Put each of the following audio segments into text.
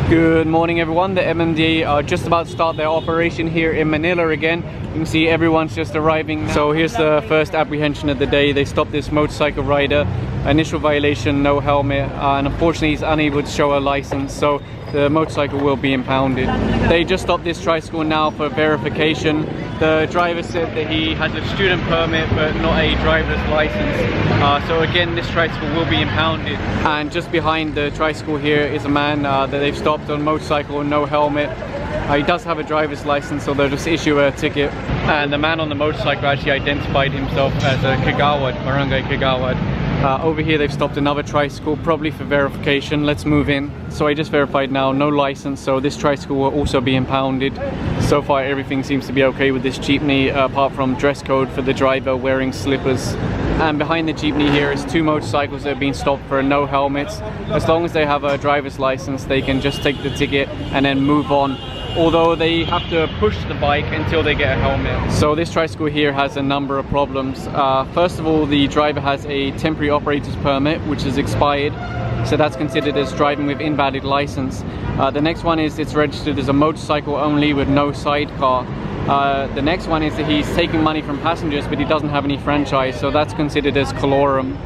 Good morning everyone, the MMDA are just about to start their operation here in Manila again. You can see everyone's just arriving. So here's the first apprehension of the day. They stopped this motorcycle rider. Initial violation, no helmet, and unfortunately he's unable to show a license, so the motorcycle will be impounded. They just stopped this tricycle now for verification. The driver said that he has a student permit but not a driver's license. So again, this tricycle will be impounded. And just behind the tricycle here is a man that they've stopped on motorcycle, no helmet. He does have a driver's license, so they'll just issue a ticket. And the man on the motorcycle actually identified himself as a Kagawad, Barangay Kagawad. Over here they've stopped another tricycle, probably for verification. Let's move in. So I just verified now, no license, so this tricycle will also be impounded. So far everything seems to be okay with this jeepney, apart from dress code for the driver wearing slippers. And behind the jeepney here is two motorcycles that have been stopped for no helmets. As long as they have a driver's license, they can just take the ticket and then move on. Although they have to push the bike until they get a helmet. So this tricycle here has a number of problems. First of all, the driver has a temporary operator's permit which is expired, so that's considered as driving with invalid license. The next one is it's registered as a motorcycle only with no sidecar. The next one is that he's taking money from passengers but he doesn't have any franchise, so that's considered as colorum.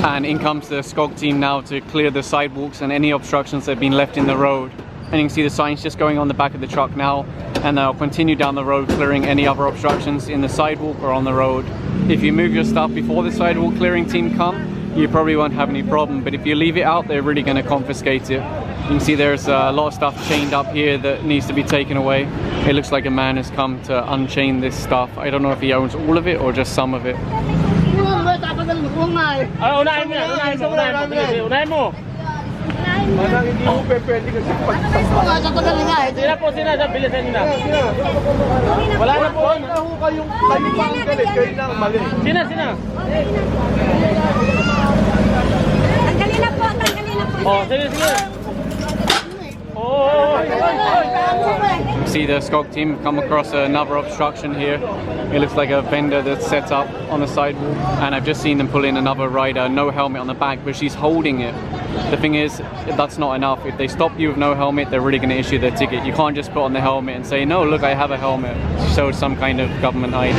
And in comes the SCOG team now to clear the sidewalks and any obstructions that have been left in the road. And you can see the signs just going on the back of the truck now, and they'll continue down the road clearing any other obstructions in the sidewalk or on the road. If you move your stuff before the sidewalk clearing team come, you probably won't have any problem, but if you leave it out, they're really going to confiscate it. You can see there's a lot of stuff chained up here that needs to be taken away. It looks like a man has come to unchain this stuff. I don't know if he owns all of it or just some of it. See the SCOG team come across another obstruction here. It looks like a vendor that's set up on the sidewalk, and I've just seen them pull in another rider, no helmet on the back, but she's holding it. The thing is, that's not enough. If they stop you with no helmet, they're really going to issue their ticket. You can't just put on the helmet and say, no, look, I have a helmet. Show some kind of government ID,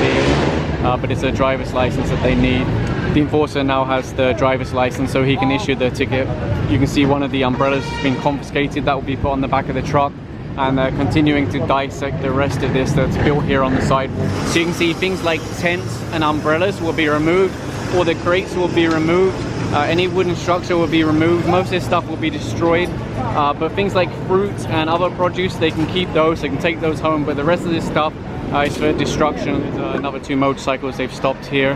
but it's a driver's license that they need. The enforcer now has the driver's license, so he can issue the ticket. You can see one of the umbrellas has been confiscated. That will be put on the back of the truck, and they're continuing to dissect the rest of this that's built here on the sidewalk. So you can see things like tents and umbrellas will be removed, or the crates will be removed. Any wooden structure will be removed. Most of this stuff will be destroyed, but things like fruit and other produce, they can keep those, they can take those home, but the rest of this stuff is for destruction. Another two motorcycles they've stopped here.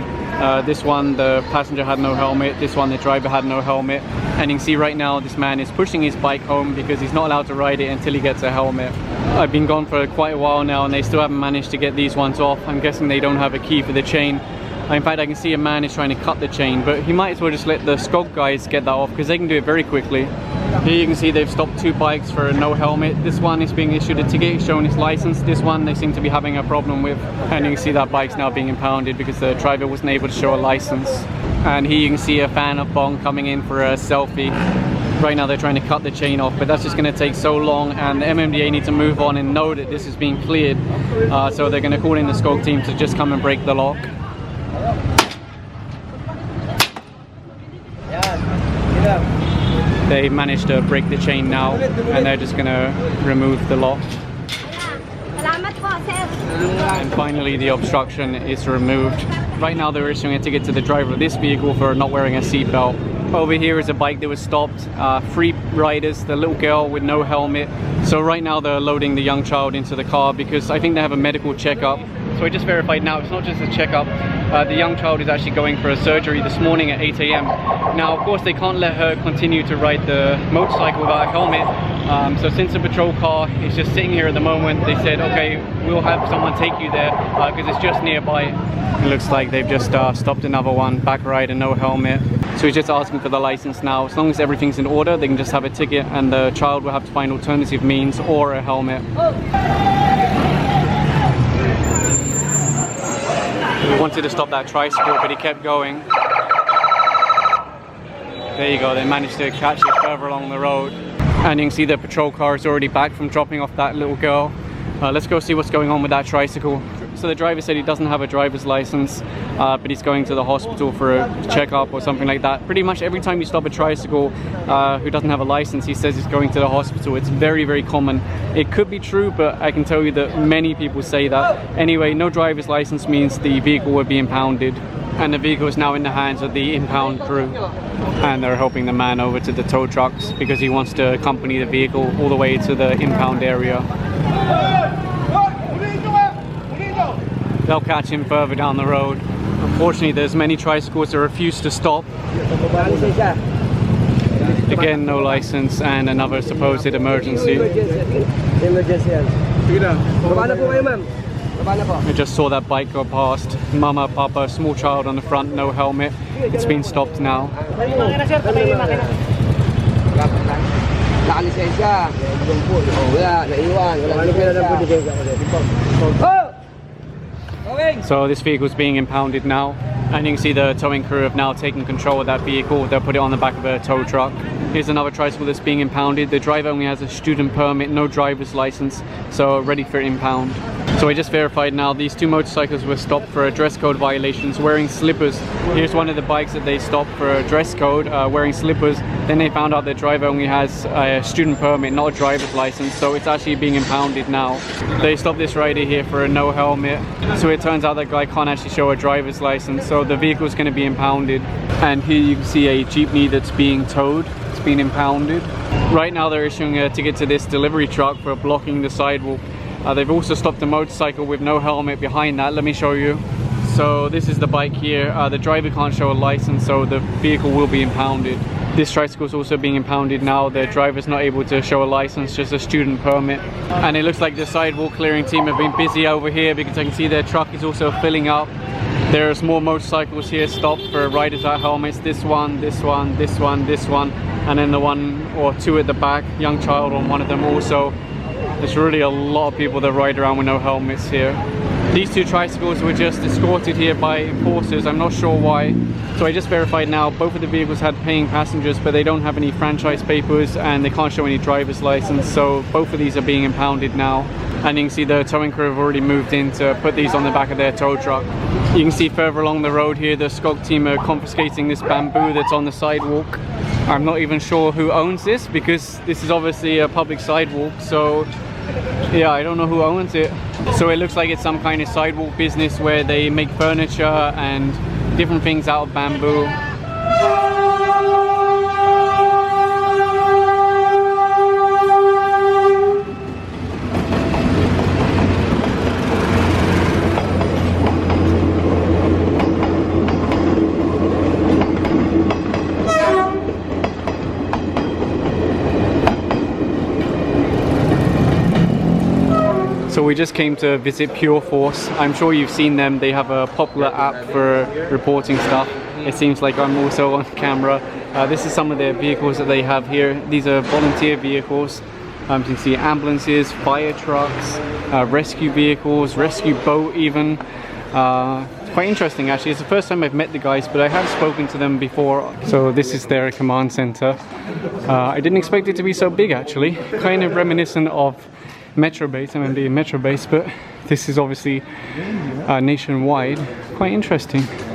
This one, the passenger had no helmet. This one, the driver had no helmet. And you can see right now this man is pushing his bike home because he's not allowed to ride it until he gets a helmet. I've been gone for quite a while now and they still haven't managed to get these ones off. I'm guessing they don't have a key for the chain. In fact, I can see a man is trying to cut the chain, but he might as well just let the SCOG guys get that off because they can do it very quickly. Here you can see they've stopped two bikes for no helmet. This one is being issued a ticket showing his license. This one they seem to be having a problem with, and you can see that bike's now being impounded because the driver wasn't able to show a license. And here you can see a fan of Bong coming in for a selfie. Right now they're trying to cut the chain off, but that's just going to take so long, and the MMDA need to move on and know that this is being cleared. So they're going to call in the SCOG team to just come and break the lock. They managed to break the chain now, and they're just going to remove the lock. And finally the obstruction is removed. Right now they're issuing a ticket to the driver of this vehicle for not wearing a seatbelt. Over here is a bike that was stopped. 3 riders, the little girl with no helmet. So right now they're loading the young child into the car because I think they have a medical checkup. So I just verified now, it's not just a checkup. The young child is actually going for a surgery this morning at 8 AM. Now, of course, they can't let her continue to ride the motorcycle without a helmet. So since the patrol car is just sitting here at the moment, they said, okay, we'll have someone take you there because it's just nearby. It looks like they've just stopped another one, back rider, no helmet. So he's just asking for the license now. As long as everything's in order, they can just have a ticket and the child will have to find alternative means or a helmet. He wanted to stop that tricycle, but he kept going. There you go, they managed to catch it further along the road. And you can see the patrol car is already back from dropping off that little girl. Let's go see what's going on with that tricycle. So the driver said he doesn't have a driver's license, but he's going to the hospital for a checkup or something like that. Pretty much every time you stop a tricycle who doesn't have a license, he says he's going to the hospital. It's very, very common. It could be true, but I can tell you that many people say that. Anyway, no driver's license means the vehicle will be impounded. And the vehicle is now in the hands of the impound crew. And they're helping the man over to the tow trucks because he wants to accompany the vehicle all the way to the impound area. They'll catch him further down the road. Unfortunately, there's many tricycles that refuse to stop. Again, no license and another supposed emergency. I just saw that bike go past. Mama, Papa, small child on the front, no helmet. It's been stopped now. So this vehicle is being impounded now, and you can see the towing crew have now taken control of that vehicle. They'll put it on the back of a tow truck. Here's another tricycle that's being impounded. The driver only has a student permit, no driver's license, so ready for impound. So I just verified now these two motorcycles were stopped for dress code violations, wearing slippers. Here's one of the bikes that they stopped for a dress code, wearing slippers. Then they found out the driver only has a student permit, not a driver's license, so it's actually being impounded now. They stopped this rider here for a no helmet, so it turns out that guy can't actually show a driver's license, so the vehicle is going to be impounded. And here you can see a jeepney that's being towed. It's been impounded. Right now they're issuing a ticket to this delivery truck for blocking the sidewalk. They've also stopped a motorcycle with no helmet behind that. Let me show you. So this is the bike here. The driver can't show a license, so the vehicle will be impounded. This tricycle is also being impounded now. The driver's not able to show a license, just a student permit. And it looks like the sidewalk clearing team have been busy over here because I can see their truck is also filling up. There's more motorcycles here stopped for riders without helmets. This one, this one, this one, this one, and then the one or two at the back. Young child on one of them also. There's really a lot of people that ride around with no helmets here. These two tricycles were just escorted here by enforcers. I'm not sure why. So I just verified now both of the vehicles had paying passengers, but they don't have any franchise papers and they can't show any driver's license. So both of these are being impounded now. And you can see the towing crew have already moved in to put these on the back of their tow truck. You can see further along the road here, the SCOG team are confiscating this bamboo that's on the sidewalk. I'm not even sure who owns this because this is obviously a public sidewalk. So yeah, I don't know who owns it. So it looks like it's some kind of sidewalk business where they make furniture and different things out of bamboo. So we just came to visit Pure Force. I'm sure you've seen them. They have a popular app for reporting stuff. It seems like I'm also on camera. This is some of their vehicles that they have here. These are volunteer vehicles. You can see ambulances, fire trucks, rescue vehicles, rescue boat even. It's quite interesting actually. It's the first time I've met the guys, but I have spoken to them before. So this is their command center. I didn't expect it to be so big actually. Kind of reminiscent of Metro Base, MMDA Metro Base, but this is obviously nationwide. Quite interesting.